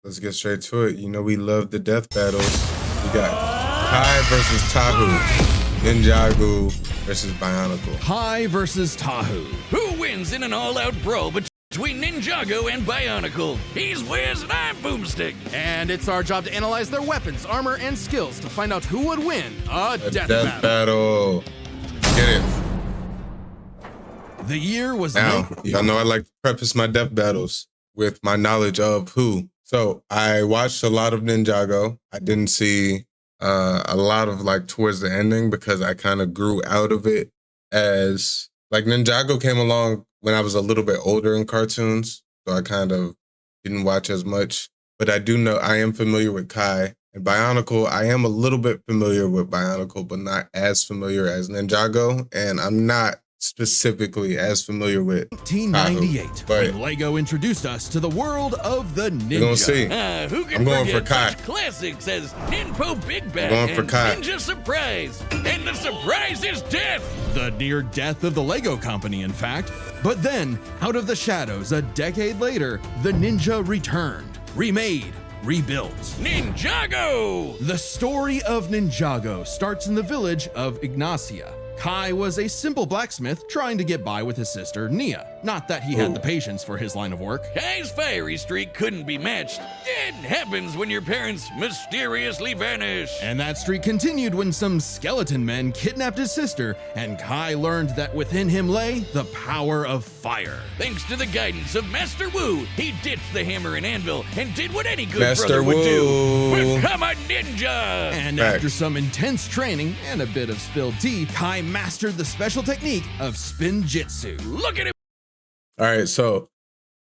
let's get straight to it. You know we love the death battles. We got Kai versus Tahu, Ninjago versus Bionicle. Kai versus Tahu. Who wins in an all-out brawl between Ninjago and Bionicle? He's Wiz and I'm Boomstick. And it's our job to analyze their weapons, armor, and skills to find out who would win a death battle. Get it. The year was now. Y'all know I like to preface my death battles with my knowledge of who. So I watched a lot of Ninjago. I didn't see a lot of like towards the ending because I kind of grew out of it as like Ninjago came along when I was a little bit older in cartoons. So I kind of didn't watch as much, but I do know I am familiar with Kai and Bionicle. I am a little bit familiar with Bionicle, but not as familiar as Ninjago. And I'm not specifically as familiar with 1998, when Lego introduced us to the world of the ninja. We're gonna see. Who can I'm going for forget Kai. such classics as Ninpo Big Bat I'm going for and Kai. Ninja Surprise? And the surprise is death! The near death of the Lego company, in fact. But then, out of the shadows, a decade later, the ninja returned, remade, rebuilt. Ninjago! The story of Ninjago starts in the village of Ignacia. Kai was a simple blacksmith trying to get by with his sister, Nia. Not that he had the patience for his line of work. Kai's fiery streak couldn't be matched. It happens when your parents mysteriously vanish. And that streak continued when some skeleton men kidnapped his sister, and Kai learned that within him lay the power of fire. Thanks to the guidance of Master Wu, he ditched the hammer and anvil and did what any good Master brother would Wu. do. Become a ninja! And after some intense training and a bit of spilled tea, Kai mastered the special technique of spinjitzu. Look at him! All right, so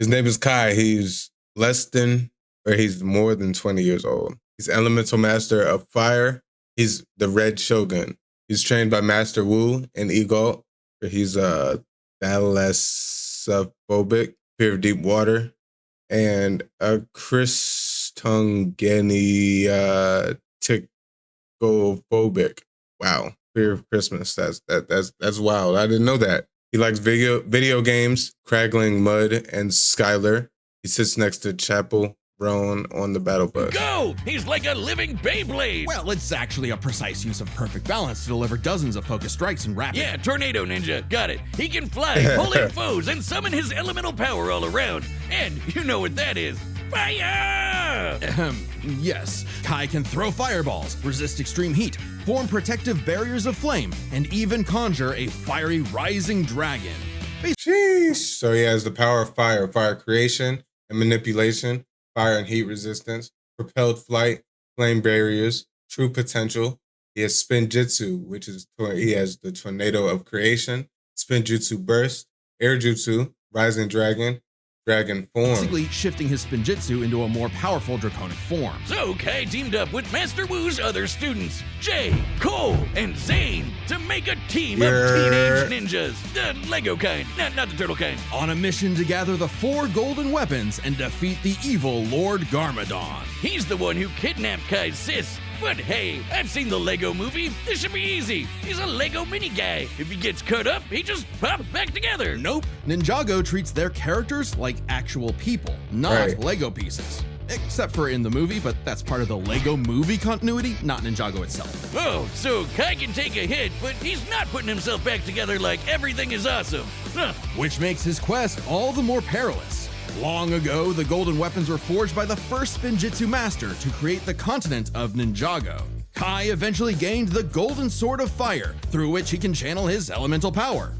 his name is Kai. He's he's more than 20 years old. He's elemental master of fire. He's the Red Shogun. He's trained by Master Wu and Eagle. He's thalassophobic, fear of deep water, and a Christungeni ticophobic. Wow, fear of Christmas. That's wild. I didn't know that. He likes video games, craggling mud, and Skylar. He sits next to Chapel Roan on the battle bus. Go! He's like a living Beyblade! Well, it's actually a precise use of perfect balance to deliver dozens of focus strikes in rapid. Yeah, Tornado Ninja. Got it. He can fly, pull in foes, and summon his elemental power all around. And you know what that is. Fire! Yes. Kai can throw fireballs, resist extreme heat, form protective barriers of flame, and even conjure a fiery rising dragon. Sheesh. So he has the power of fire creation and manipulation, fire and heat resistance, propelled flight, flame barriers, true potential. He has spinjitzu, which is he has the tornado of creation, spinjitzu burst, air jutsu, rising dragon form. Basically shifting his spinjitzu into a more powerful draconic form. So Kai teamed up with Master Wu's other students, Jay, Cole, and Zane, to make a team of teenage ninjas. The Lego kind, not the turtle kind. On a mission to gather the 4 golden weapons and defeat the evil Lord Garmadon. He's the one who kidnapped Kai's sis. But hey, I've seen the Lego movie. This should be easy. He's a Lego mini guy. If he gets cut up, he just pops back together. Nope. Ninjago treats their characters like actual people, not Lego pieces. Except for in the movie, but that's part of the Lego movie continuity, not Ninjago itself. Oh, so Kai can take a hit, but he's not putting himself back together like everything is awesome. Huh. Which makes his quest all the more perilous. Long ago, the golden weapons were forged by the first spinjitzu master to create the continent of Ninjago. Kai eventually gained the golden sword of fire, through which he can channel his elemental power.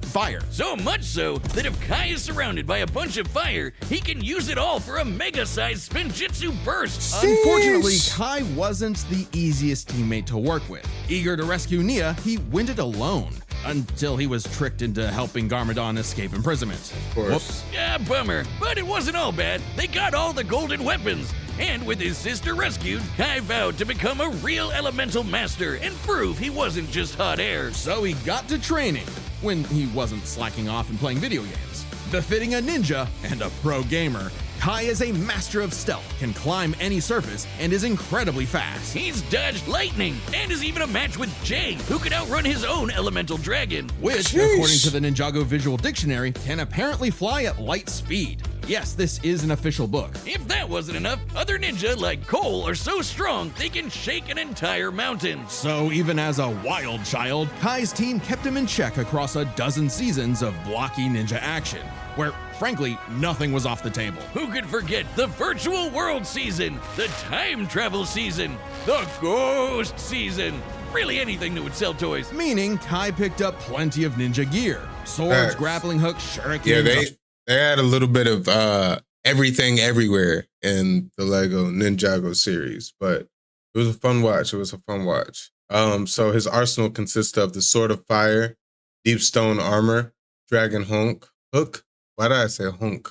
Fire. So much so that if Kai is surrounded by a bunch of fire, he can use it all for a mega-sized spinjitzu burst. Unfortunately, Kai wasn't the easiest teammate to work with. Eager to rescue Nia, he went it alone, until he was tricked into helping Garmadon escape imprisonment. Of course. Whoops. Yeah, bummer. But it wasn't all bad. They got all the golden weapons. And with his sister rescued, Kai vowed to become a real elemental master and prove he wasn't just hot air. So he got to training, when he wasn't slacking off and playing video games. Befitting a ninja and a pro gamer, Kai is a master of stealth, can climb any surface, and is incredibly fast. He's dodged lightning and is even a match with Jay, who could outrun his own elemental dragon. Which, according to the Ninjago Visual Dictionary, can apparently fly at light speed. Yes, this is an official book. If that wasn't enough, other ninja like Cole are so strong they can shake an entire mountain. So even as a wild child, Kai's team kept him in check across a dozen seasons of blocky ninja action, where, frankly, nothing was off the table. Who could forget the virtual world season, the time travel season, the ghost season? Really anything that would sell toys. Meaning, Kai picked up plenty of ninja gear. Swords, grappling hooks, shurikens. Yeah, they had a little bit of everything everywhere in the Lego Ninjago series, but it was a fun watch. So his arsenal consists of the Sword of Fire, Deep Stone Armor, Dragon Hook. Why did I say hunk?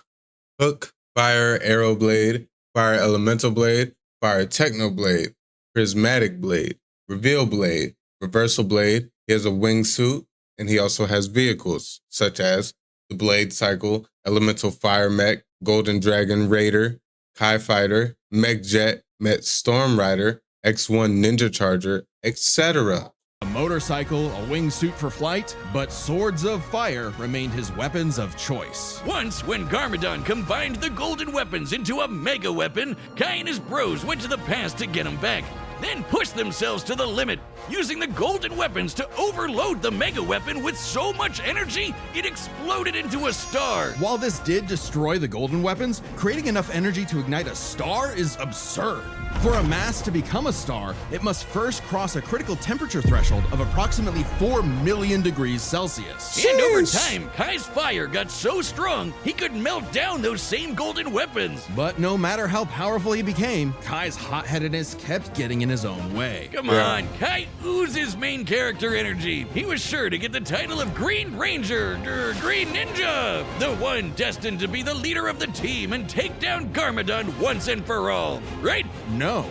Hook, Fire Arrow Blade, Fire Elemental Blade, Fire Techno Blade, Prismatic Blade, Reveal Blade, Reversal Blade. He has a wingsuit, and he also has vehicles, such as the Blade Cycle, Elemental Fire Mech, Golden Dragon Raider, Kai Fighter, Mech Jet, Met Storm Rider, X1 Ninja Charger, etc. A motorcycle, a wingsuit for flight, but swords of fire remained his weapons of choice. Once, when Garmadon combined the golden weapons into a mega weapon, Kai and his bros went to the past to get them back, then pushed themselves to the limit, using the golden weapons to overload the mega weapon with so much energy, it exploded into a star. While this did destroy the golden weapons, creating enough energy to ignite a star is absurd. For a mass to become a star, it must first cross a critical temperature threshold of approximately 4 million degrees Celsius. And over time, Kai's fire got so strong, he could melt down those same golden weapons. But no matter how powerful he became, Kai's hot-headedness kept getting in his own way. Come on, Kai oozes main character energy. He was sure to get the title of Green Ranger, Green Ninja, the one destined to be the leader of the team and take down Garmadon once and for all, right? No.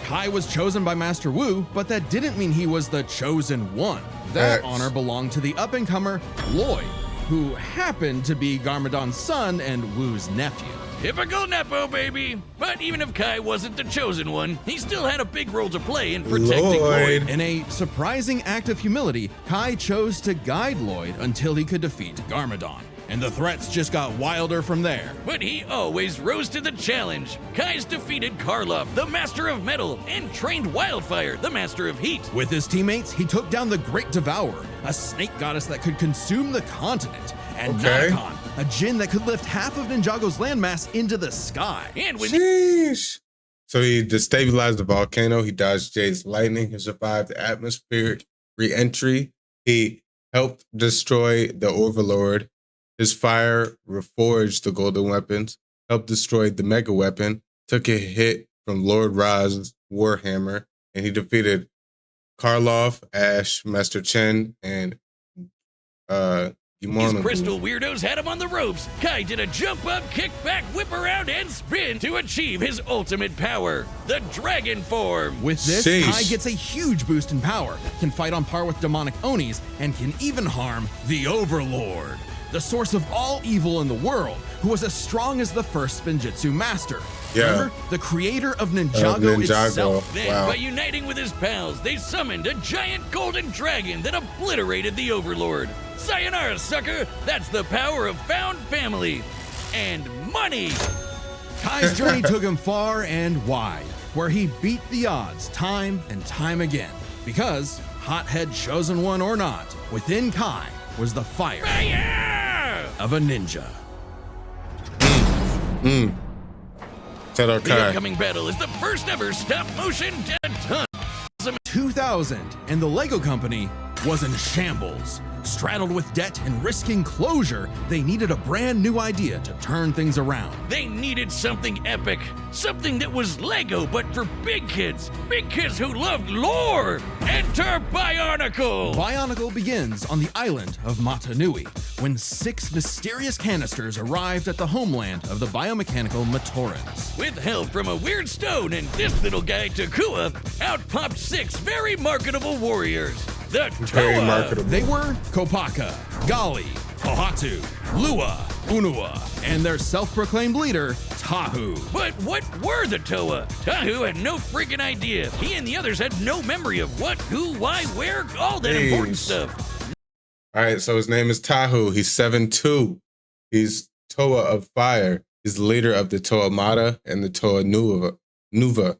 Kai was chosen by Master Wu, but that didn't mean he was the chosen one. That honor belonged to the up-and-comer Lloyd, who happened to be Garmadon's son and Wu's nephew. Typical Nepo, baby. But even if Kai wasn't the chosen one, he still had a big role to play in protecting Lloyd. In a surprising act of humility, Kai chose to guide Lloyd until he could defeat Garmadon. And the threats just got wilder from there. But he always rose to the challenge. Kai's defeated Karloff, the Master of Metal, and trained Wildfire, the Master of Heat. With his teammates, he took down the Great Devourer, a snake goddess that could consume the continent, and Nanakon, a djinn that could lift half of Ninjago's landmass into the sky. And when Sheesh. So he destabilized the volcano, he dodged Jay's lightning, he survived the atmospheric re-entry, he helped destroy the Overlord. His fire reforged the golden weapons, helped destroy the mega weapon, took a hit from Lord Ra's Warhammer, and he defeated Karloff, Ash, Master Chen, and these crystal weirdos had him on the ropes. Kai did a jump up, kick back, whip around, and spin to achieve his ultimate power, the dragon form. With this, Kai gets a huge boost in power, can fight on par with demonic Onis, and can even harm the Overlord, the source of all evil in the world, who was as strong as the first Spinjitzu master. Yeah. Remember, the creator of Ninjago itself. Then, by uniting with his pals, they summoned a giant golden dragon that obliterated the Overlord. Sayonara, sucker! That's the power of found family. And money! Kai's journey took him far and wide, where he beat the odds time and time again. Because, hothead chosen one or not, within Kai was the fire of a ninja. The upcoming battle is the first ever stop-motion ton. 2000, and the Lego company was in shambles. Straddled with debt and risking closure, they needed a brand new idea to turn things around. They needed something epic, something that was Lego but for big kids who loved lore. Enter Bionicle! Bionicle begins on the island of Matanui, when 6 mysterious canisters arrived at the homeland of the biomechanical Matorans. With help from a weird stone and this little guy Takua, out popped 6 very marketable warriors. The Toa! They were Kopaka, Gali, Pohatu, Lua, Unua, and their self-proclaimed leader, Tahu. But what were the Toa? Tahu had no freaking idea. He and the others had no memory of what, who, why, where, all that important stuff. All right, so his name is Tahu. He's 7'2". He's Toa of Fire. He's the leader of the Toa Mata and the Toa Nuva.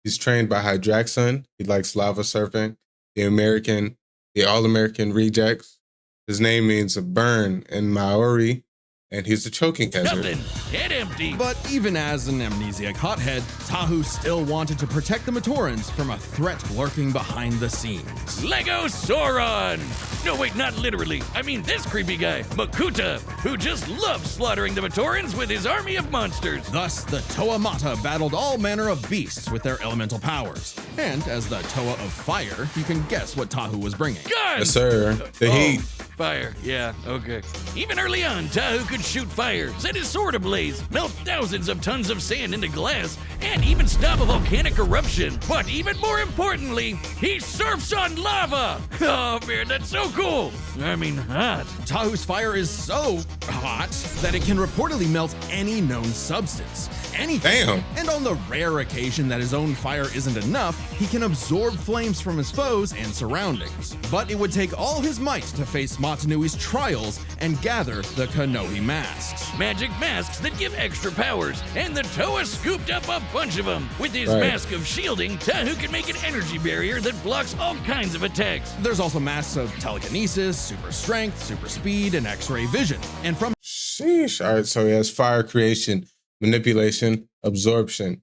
He's trained by Hydraxon. He likes lava surfing. The All-American Rejects. His name means a burn in Maori, and he's a choking hazard. Nothing. Head empty. But even as an amnesiac hothead, Tahu still wanted to protect the Matorans from a threat lurking behind the scenes. Lego Sauron! No, wait, not literally. I mean this creepy guy, Makuta, who just loves slaughtering the Matorans with his army of monsters. Thus, the Toa Mata battled all manner of beasts with their elemental powers. And as the Toa of Fire, you can guess what Tahu was bringing. Guns! Yes, sir. The heat. Fire, yeah, okay. Even early on, Tahu could shoot fire, set his sword ablaze, melt thousands of tons of sand into glass, and even stop a volcanic eruption. But even more importantly, he surfs on lava! Oh man, that's so cool! I mean, hot. Tahu's fire is so hot that it can reportedly melt any known substance. Anything. Damn. And on the rare occasion that his own fire isn't enough, he can absorb flames from his foes and surroundings. But it would take all his might to face Matanui's trials and gather the Kanohi masks. Magic masks that give extra powers, and the Toa scooped up a bunch of them. With his Right. mask of shielding, Tahu can make an energy barrier that blocks all kinds of attacks. There's also masks of telekinesis, super strength, super speed, and X-ray vision. And from Sheesh. All right, so he has fire creation, manipulation, absorption.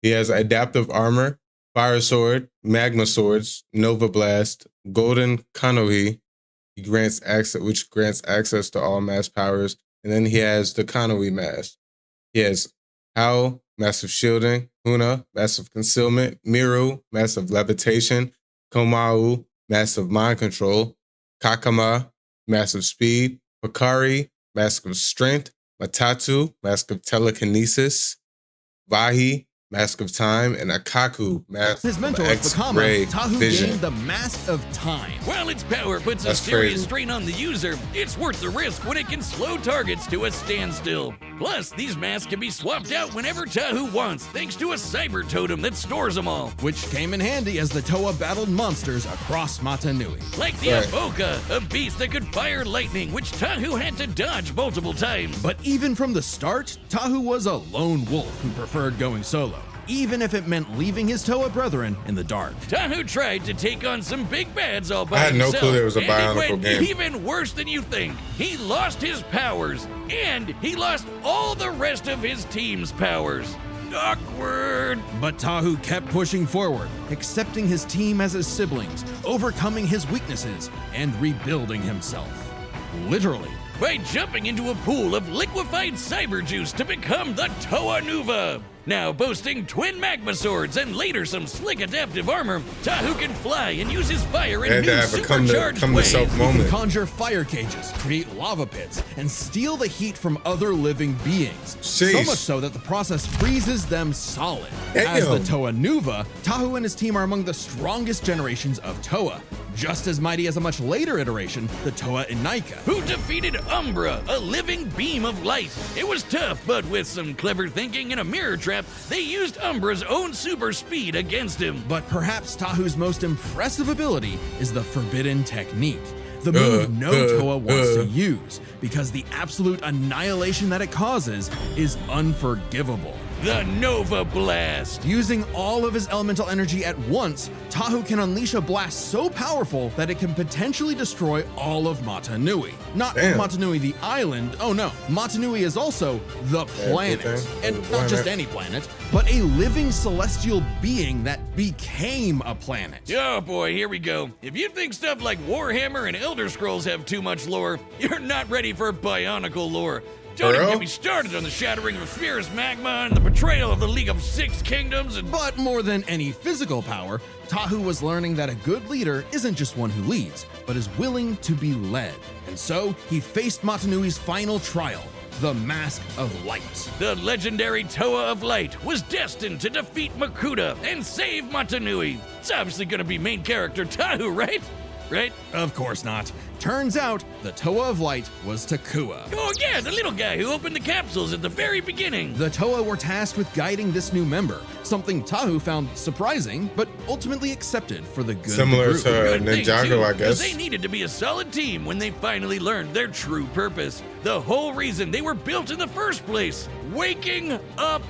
He has adaptive armor, fire sword, magma swords, nova blast, golden kanohi. He grants access, which grants access to all mass powers. And then he has the kanohi mask. He has Hao, massive shielding, Huna, massive concealment, Miru, massive levitation, Komau, massive mind control, Kakama, massive speed, Pakari, mask of strength, Matatu, mask of telekinesis, Vahi, mask of time, and Akaku, mask his of mentor, X-ray Bakama, Tahu vision. gained the Mask of Time. While its power puts a That's serious crazy. strain on the user, it's worth the risk when it can slow targets to a standstill. Plus, these masks can be swapped out whenever Tahu wants, thanks to a cyber totem that stores them all. Which came in handy as the Toa battled monsters across Matanui. Like the Right. Avoca, a beast that could fire lightning, which Tahu had to dodge multiple times. But even from the start, Tahu was a lone wolf who preferred going solo, even if it meant leaving his Toa brethren in the dark. Tahu tried to take on some big bads all by I had no himself. clue there was a and Bionicle it went game. even worse than you think. He lost his powers, and he lost all the rest of his team's powers. Awkward. But Tahu kept pushing forward, accepting his team as his siblings, overcoming his weaknesses, and rebuilding himself. Literally. By jumping into a pool of liquefied cyber juice to become the Toa Nuva. Now boasting twin magma swords and later some slick adaptive armor, Tahu can fly and use his fire in Had new to have a come supercharged to ways. self He can moment. conjure fire cages, create lava pits, and steal the heat from other living beings. So Sheesh. much so that the process freezes them solid. As the Damn. Toa Nuva, Tahu and his team are among the strongest generations of Toa. Just as mighty as a much later iteration, the Toa Inaika. Who defeated Umbra, a living beam of light. It was tough, but with some clever thinking and a mirror trap, they used Umbra's own super speed against him. But perhaps Tahu's most impressive ability is the Forbidden Technique. The move no Toa wants to use, because the absolute annihilation that it causes is unforgivable. The Nova Blast. Using all of his elemental energy at once, Tahu can unleash a blast so powerful that it can potentially destroy all of Matanui. Not Damn. Matanui the island, oh no. Matanui is also the planet. Everything. And not just any planet, but a living celestial being that became a planet. Oh boy, here we go. If you think stuff like Warhammer and Elder Scrolls have too much lore, you're not ready for Bionicle lore. Don't even real? get me started on the shattering of Sphere's magma and the betrayal of the League of Six Kingdoms and... But more than any physical power, Tahu was learning that a good leader isn't just one who leads, but is willing to be led. And so he faced Matanui's final trial, the Mask of Light. The legendary Toa of Light was destined to defeat Makuta and save Matanui. It's obviously gonna be main character Tahu, right? right? Of course not. Turns out, the Toa of Light was Takua. Oh yeah, the little guy who opened the capsules at the very beginning. The Toa were tasked with guiding this new member, something Tahu found surprising, but ultimately accepted for the good Similar of the group. to Good thing, Ninjago, too, I 'cause guess. they needed to be a solid team when they finally learned their true purpose. The whole reason they were built in the first place. Waking up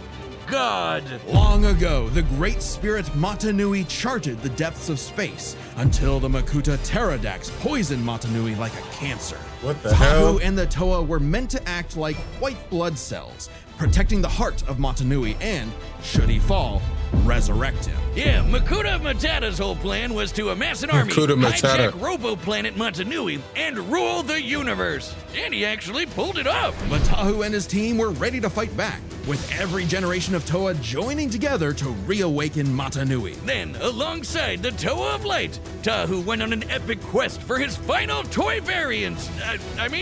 God. Long ago, the great spirit Matanui charted the depths of space until the Makuta pterodax poisoned Matanui like a cancer. What the Tahu hell? and the Toa were meant to act like white blood cells, protecting the heart of Matanui and, should he fall, resurrect him. Yeah, Makuta Matata's whole plan was to amass an army, Makuta Matata. hijack Robo-Planet Matanui, and rule the universe. And he actually pulled it off. But Tahu and his team were ready to fight back, with every generation of Toa joining together to reawaken Matanui. Then, alongside the Toa of Light, Tahu went on an epic quest for his final toy variant.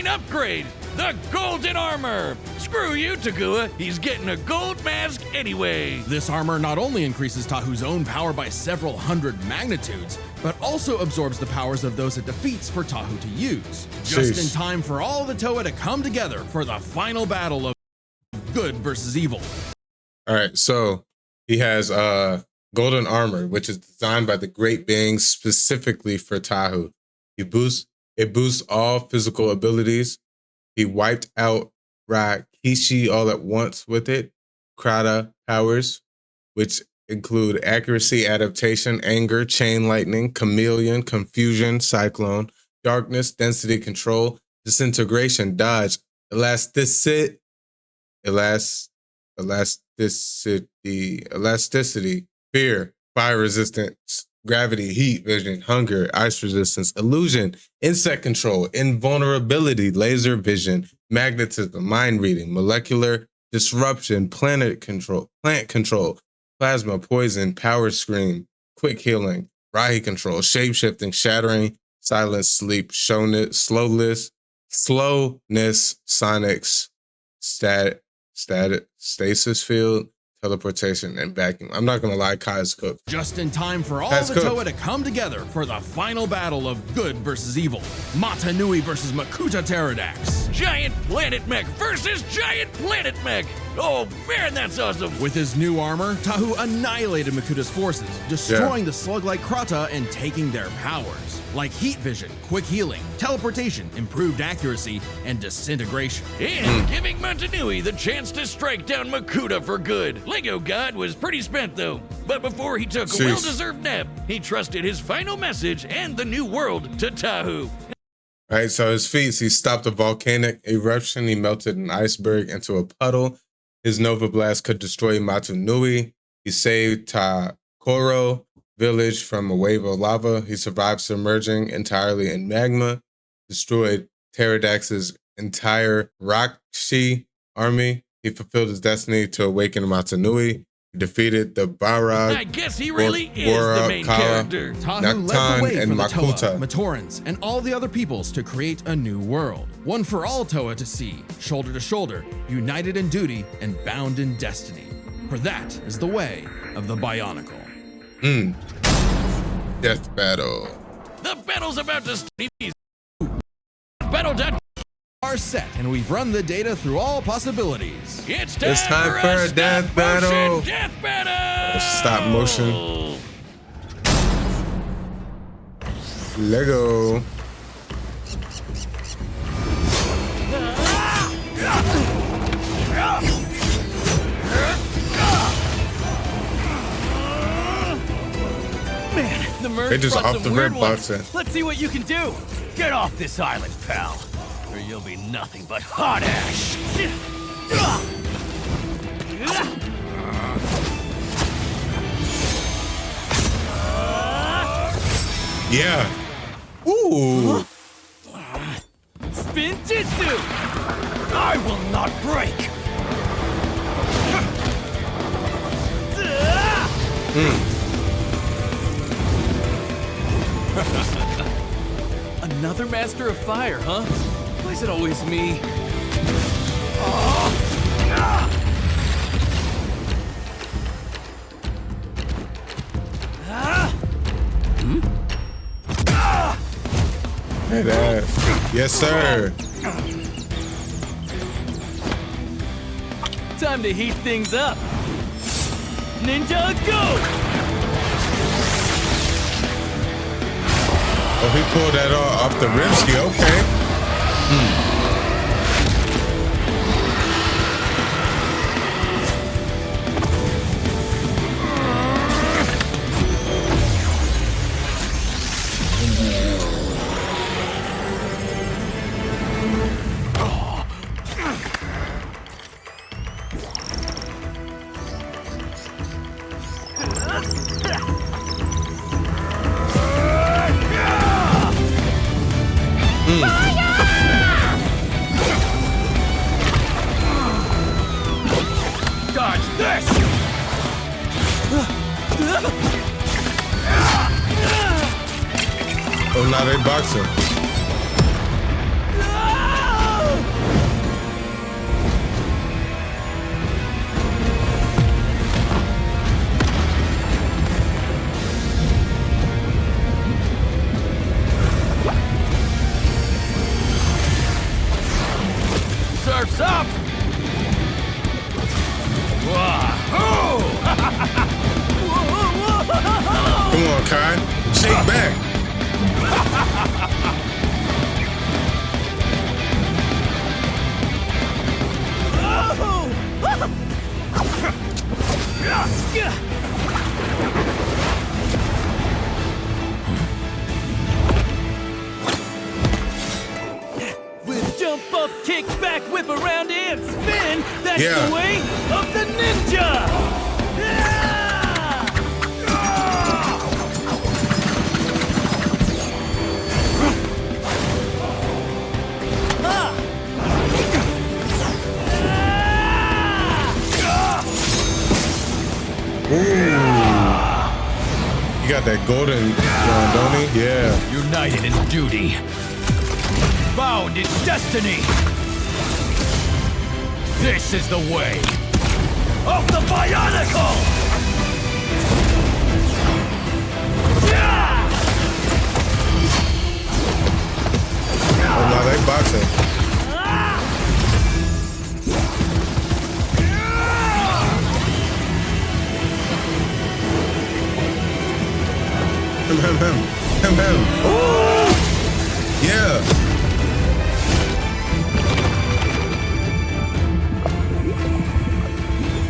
Upgrade. The Golden Armor. Screw you, Takua. He's getting a gold mask anyway. This armor not only increases Tahu's own power by several hundred magnitudes, but also absorbs the powers of those it defeats for Tahu to use. Just in Sheesh. time for all the Toa to come together for the final battle of good versus evil. All right, so he has golden armor, which is designed by the great beings specifically for Tahu. It boosts all physical abilities. He wiped out Rakishi all at once with it. Krata powers, which include accuracy, adaptation, anger, chain lightning, chameleon, confusion, cyclone, darkness, density control, disintegration, dodge, elasticity, fear, fire resistance, gravity, heat vision, hunger, ice resistance, illusion, insect control, invulnerability, laser vision, magnetism, mind reading, molecular disruption, plant control, plasma, poison, power scream, quick healing, Rahi control, shapeshifting, shattering, silence, sleep, slowness, sonics, stasis field, teleportation, and vacuum. I'm not gonna lie, Kai's cooked. Just in time for all That's the cooked. Toa to come together for the final battle of good versus evil. Matanui versus Makuta pterodax. Giant Planet Mech versus Giant Planet Mech. Oh man, that's awesome. With his new armor, Tahu annihilated Makuta's forces, destroying the slug-like Krata and taking their powers, like heat vision, quick healing, teleportation, improved accuracy, and disintegration. And giving Matanui the chance to strike down Makuta for good. Lego God was pretty spent though. But before he took a Sheesh. well-deserved nap, he trusted his final message and the new world to Tahu. All right, so his feats, he stopped a volcanic eruption. He melted an iceberg into a puddle. His Nova Blast could destroy Matanui. He saved Takoro village from a wave of lava. He survived submerging entirely in magma. Destroyed Pterodax's entire Rakshi army. He fulfilled his destiny to awaken Matanui. He defeated the Barag. I guess he really is the main character. Tahu led the Naktan way and for the Toa, Makuta. Matorans, and all the other peoples to create a new world. One for all Toa to see, shoulder to shoulder, united in duty and bound in destiny. For that is the way of the Bionicle. Death battle. The battle's about to start. Battle. Are set, and we've run the data through all possibilities. It's time for a death battle. Death battle. Stop motion. Lego. Man, the merge They just brought off some the weird red ones. boxing. Let's see what you can do. Get off this island, pal, or you'll be nothing but hot ash. Yeah. Ooh. Spin Jitsu! I will not break! Another master of fire, huh? Why is it always me? Head ass. Yes, sir. Time to heat things up. Ninjago! Oh, he pulled that off the Rimsky. Okay. Dodge this! Oh, now they boxing. Surf's up! Come on, Kai. Shake back. With jump up, kick back, whip around, and spin, that's Yeah. the way of the ninja! Ooh. You got that golden one, don't he? Yeah. United in duty. Bound in destiny. This is the way of the Bionicle! Oh, now they boxing. Him. Ooh. Yeah.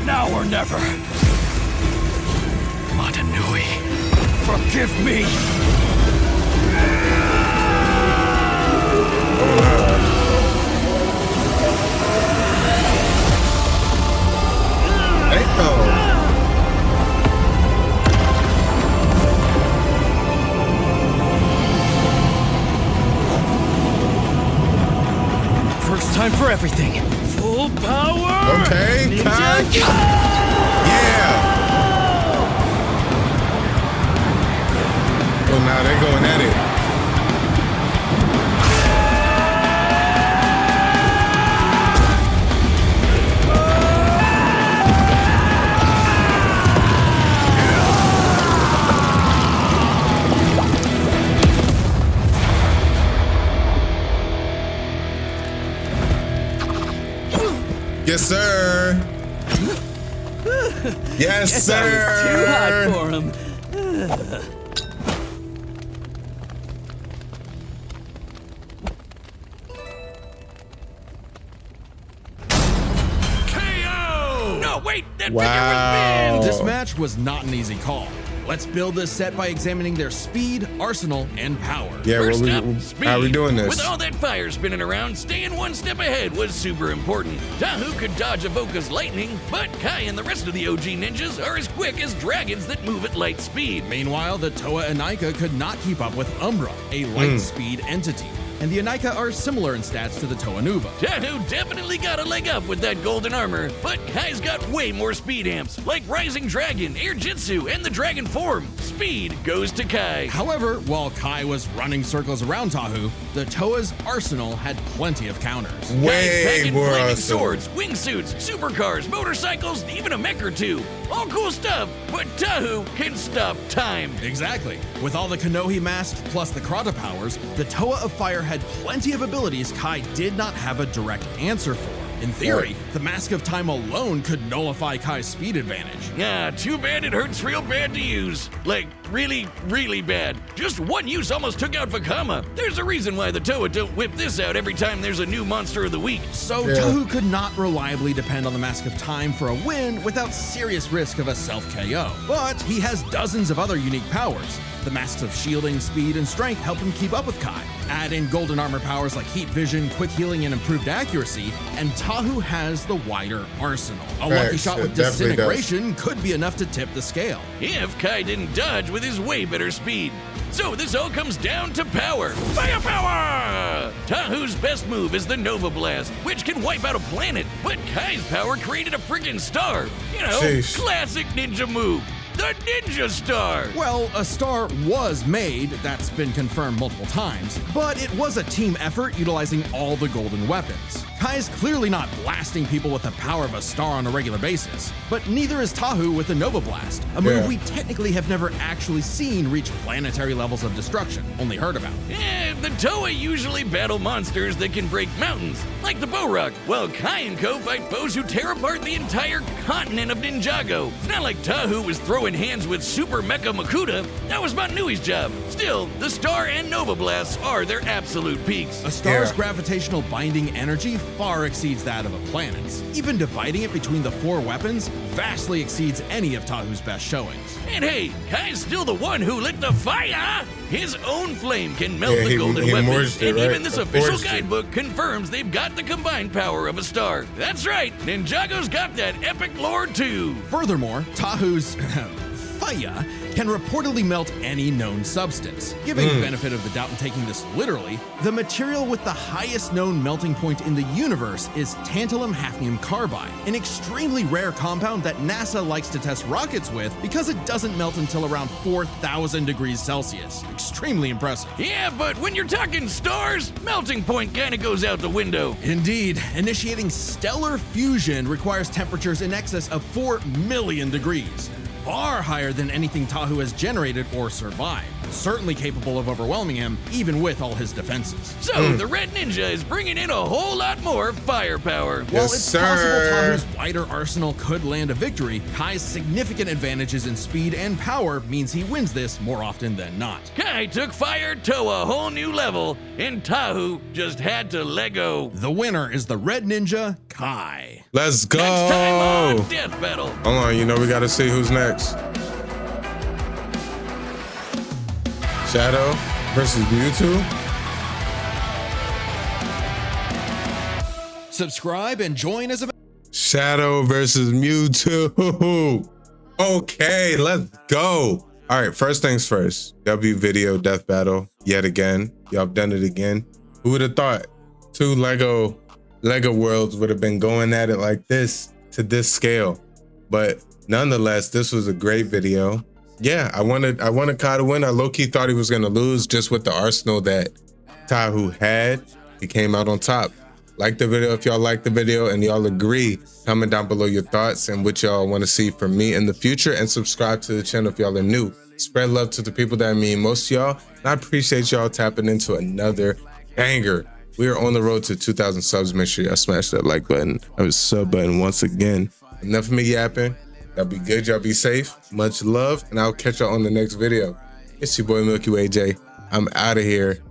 Now or never. Matanui, forgive me. First time for everything. Full power. Okay, Ninjago! Yeah. Well, now they're going at it. Yes, sir. Yes, Guess sir. I was too hot for him. KO! No, wait, that Wow. figure was banned! This match was not an easy call. Let's build this set by examining their speed, arsenal, and power. Yeah, First well, up, speed. how are we doing this? With all that fire spinning around, staying one step ahead was super important. Tahu could dodge Avoca's lightning, but Kai and the rest of the OG ninjas are as quick as dragons that move at light speed. Meanwhile, the Toa and Aika could not keep up with Umbra, a light speed entity. and the Anika are similar in stats to the Toa Nuva. Tahu definitely got a leg up with that golden armor, but Kai's got way more speed amps, like Rising Dragon, Air Jitsu, and the Dragon Form. Speed goes to Kai. However, while Kai was running circles around Tahu, the Toa's arsenal had plenty of counters. Way Kai's packing more flaming awesome. swords, wingsuits, supercars, motorcycles, even a mech or two. All cool stuff, but Tahu can stop time. Exactly. With all the Konohi masks plus the Krata powers, the Toa of Fire had plenty of abilities Kai did not have a direct answer for. In theory, the Mask of Time alone could nullify Kai's speed advantage. Yeah, too bad it hurts real bad to use. Like, really, really bad. Just one use almost took out Vakama. There's a reason why the Toa don't whip this out every time there's a new monster of the week. So Tahu could not reliably depend on the Mask of Time for a win without serious risk of a self-KO. But he has dozens of other unique powers. The masks of shielding, speed, and strength help him keep up with Kai. Add in golden armor powers like heat vision, quick healing, and improved accuracy, and Tahu has the wider arsenal. A lucky shot with disintegration could be enough to tip the scale. If Kai didn't dodge with his way better speed. So this all comes down to power. Firepower! Tahu's best move is the Nova Blast, which can wipe out a planet, but Kai's power created a freaking star. You know, classic ninja move. The Ninja Star! Well, a star was made, that's been confirmed multiple times, but it was a team effort utilizing all the golden weapons. Kai's clearly not blasting people with the power of a star on a regular basis, but neither is Tahu with the Nova Blast, a move we technically have never actually seen reach planetary levels of destruction, only heard about. The Toa usually battle monsters that can break mountains, like the Bohrok, while Kai and Co fight foes who tear apart the entire continent of Ninjago. It's not like Tahu was throwing hands with Super Mecha Makuta. That was Manui's job. Still, the Star and Nova Blasts are their absolute peaks. A star's gravitational binding energy far exceeds that of a planet's. Even dividing it between the four weapons vastly exceeds any of Tahu's best showings. And hey, Kai's still the one who lit the fire! His own flame can melt the golden weapons, and even this official guidebook confirms they've got the combined power of a star. That's right, Ninjago's got that epic lore too! Furthermore, Tahu's fire can reportedly melt any known substance. Giving the benefit of the doubt and taking this literally, the material with the highest known melting point in the universe is tantalum hafnium carbide, an extremely rare compound that NASA likes to test rockets with because it doesn't melt until around 4,000 degrees Celsius. Extremely impressive. Yeah, but when you're talking stars, melting point kinda goes out the window. Indeed, initiating stellar fusion requires temperatures in excess of 4 million degrees. Far higher than anything Tahu has generated or survived. Certainly capable of overwhelming him, even with all his defenses. So, the Red Ninja is bringing in a whole lot more firepower. While it's possible Tahu's wider arsenal could land a victory, Kai's significant advantages in speed and power means he wins this more often than not. Kai took fire to a whole new level, and Tahu just had to let go. The winner is the Red Ninja, Kai. Let's go! Next time on Death Battle. Hold on, you know we gotta see who's next. Shadow versus Mewtwo. Subscribe and join as a Shadow versus Mewtwo. Okay, let's go. All right, first things first. W video death battle yet again. Y'all have done it again. Who would have thought two Lego worlds would have been going at it like this to this scale? But nonetheless, this was a great video. Yeah, I wanted Kai to win. I low-key thought he was gonna lose just with the arsenal that Tahu had. He came out on top. Like the video if y'all like the video and y'all agree. Comment down below your thoughts and what y'all want to see from me in the future, and subscribe to the channel if y'all are new. Spread love to the people that mean most to y'all. And I appreciate y'all tapping into another banger. We are on the road to 2,000 subs. Make sure y'all smash that like button. I was sub button once again. Enough of me yapping. Y'all be good. Y'all be safe. Much love. And I'll catch y'all on the next video. It's your boy Milkywayjayy. I'm out of here.